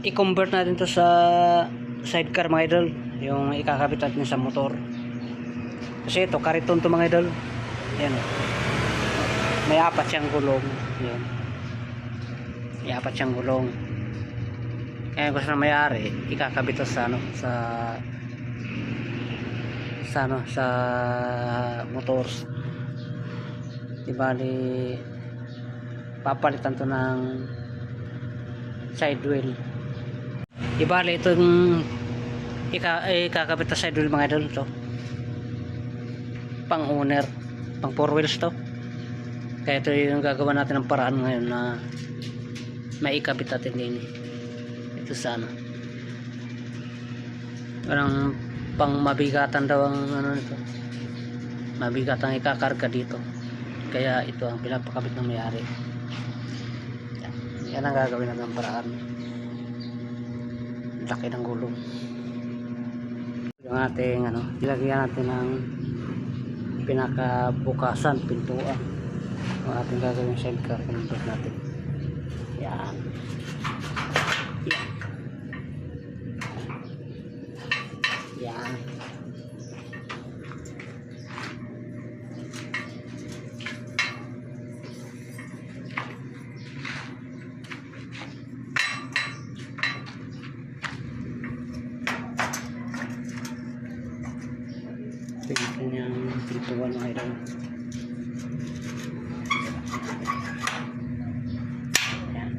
i-convert natin to sa sidecar mga idol, yung ikakabit natin sa motor. Kasi ito kariton to mga idol. Yan, may apat siyang gulong. Yan, may apat siyang gulong. Kaya gusto na may-ari ikakabit to sa sa motors. Di bali papalitan to ng side wheel. Di bali itong ikakabit na side wheel mga idol, to pang owner, pang 4 wheels to. Kaya ito yung gagawa natin ng paraan ngayon na maikabit natin din ito sana. Parang pang mabigatan daw ang nito, mabigatan ikakarga dito, kaya ito ang pinapakabit ng may-ari. Yan ang gagawin natin ng paraan. Laki ng gulong yung ating ilagyan natin ng pinakabukasan, pintuan ang ating gagawin sidecar. Convert natin yan. Yan. Ito yung pintuan mga idol. Yan.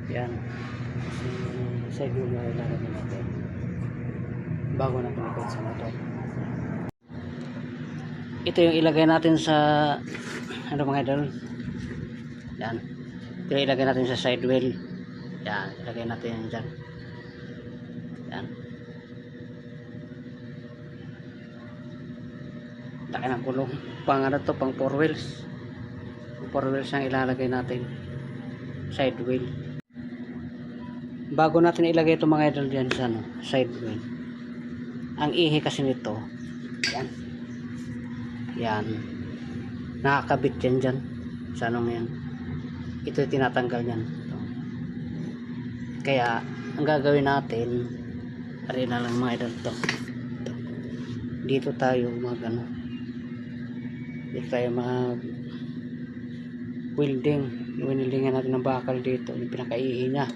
Yan. Side wheel na ilalagay natin bago natin ikot sa motor. Ito yung ilagay natin sa mga idol. Yan, ito yung ilagay natin sa side wheel. Yan, ilagay natin dyan. Yan, laki ng kulong pang to, pang 4 wheels. 4 wheels ang ilalagay natin side wheel. Bago natin ilagay ito mga idol dyan sa side wheel, ang ihi kasi nito, yan nakakabit dyan sa yan. Ito yung tinatanggal yan. Kaya ang gagawin natin, ari na lang mga idol, ito. Dito tayo dito tayo mag weldingan natin ng bakal dito, yung pinakaihi niya.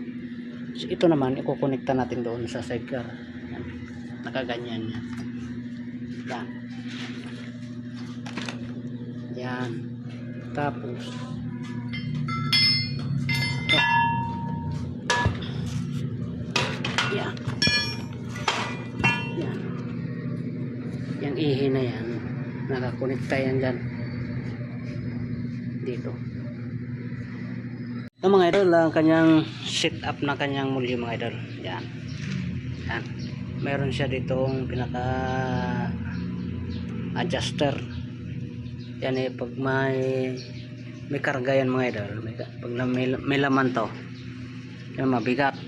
So, ito naman ikukonekta natin doon sa sidecar. Yan, nakaganyan yan. Yan. Yan. Tapos ito. Yan. Yan. Yung ihi na yan, nakakonekta yan dyan dito. Ito mga idol, ang kanyang setup na kanyang mulyo mga idol. Yan. Yan. Meron siya ditong pinaka adjuster. Yan pag may karga yan mga idol, pag may laman to, yan mabigat.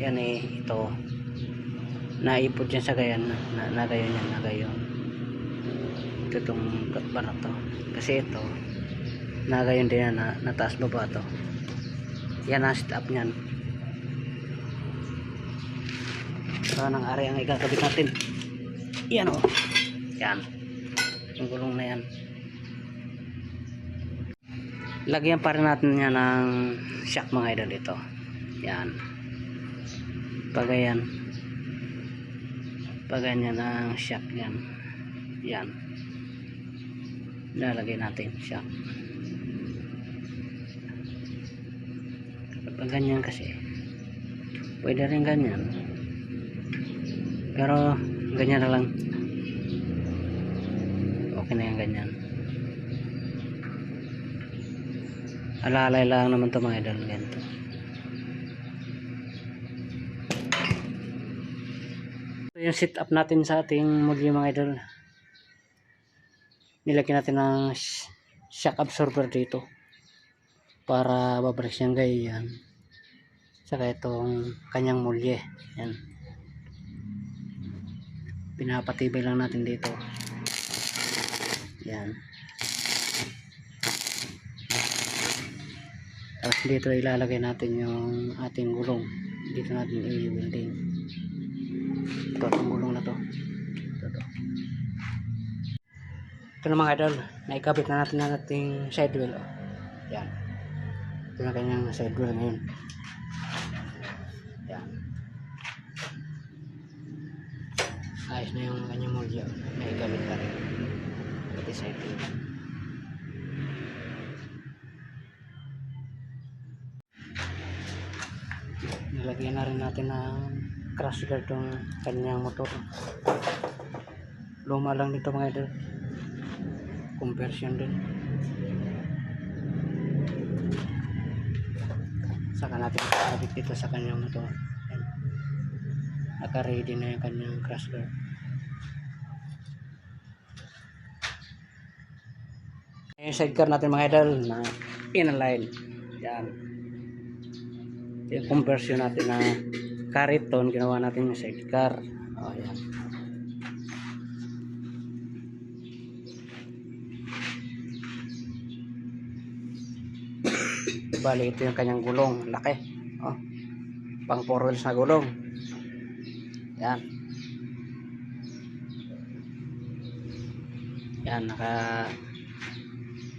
Yan ito naipod yan sa gayan, nagayon yan, nagayon. Ito itong bar na to. Kasi ito nagayon din yan, nataas baba to. Yan ang setup nyan. So nang ari ang ikakabit natin. Yan yan yung gulong na yan. Lagyan pa rin natin yan ng shock mga idol ito. Yan, pagayan yan ang shock yan. Yan, lalagay natin shock. Pag ganyan kasi pwede rin ganyan, pero ganyan na lang, okay na yung ganyan. Alalay lang naman ito mga idol, ganito. Ito yung setup natin sa ating mulyo mga idol. Nilagyan natin ng shock absorber dito para babalik siyang ganyan. Saka itong kanyang mulye, yan, pinapatibay lang natin dito. Yan. Tapos dito ilalagay natin yung ating gulong. Dito natin i-welding. Ito, itong gulong na to. Ito na mga idol, naikabit na natin na ating side wheel. Yan. Ito na kanyang side wheel ngayon. Yan. Ayos na yung kanyang molyo. Naikabit na rin. Pati side wheel. Nilagyan na rin natin ng crash guard yung kanyang motor. Luma lang dito mga idol. Conversion din. Saka natin nakabit dito sa kanyang motor. Naka-ready na yung kanyang crash guard. Yung sidecar natin mga idol na in-align. Yan. Yung conversion natin na Cariton, ginawa natin yung sidecar. O, yan. Bali, ito yung kanyang gulong. Laki. O, pang 4 wheels na gulong. Yan. Yan,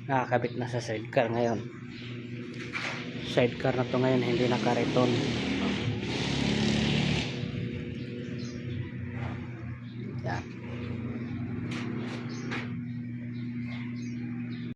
nakakabit na sa sidecar ngayon. Sidecar na to ngayon, hindi na Cariton.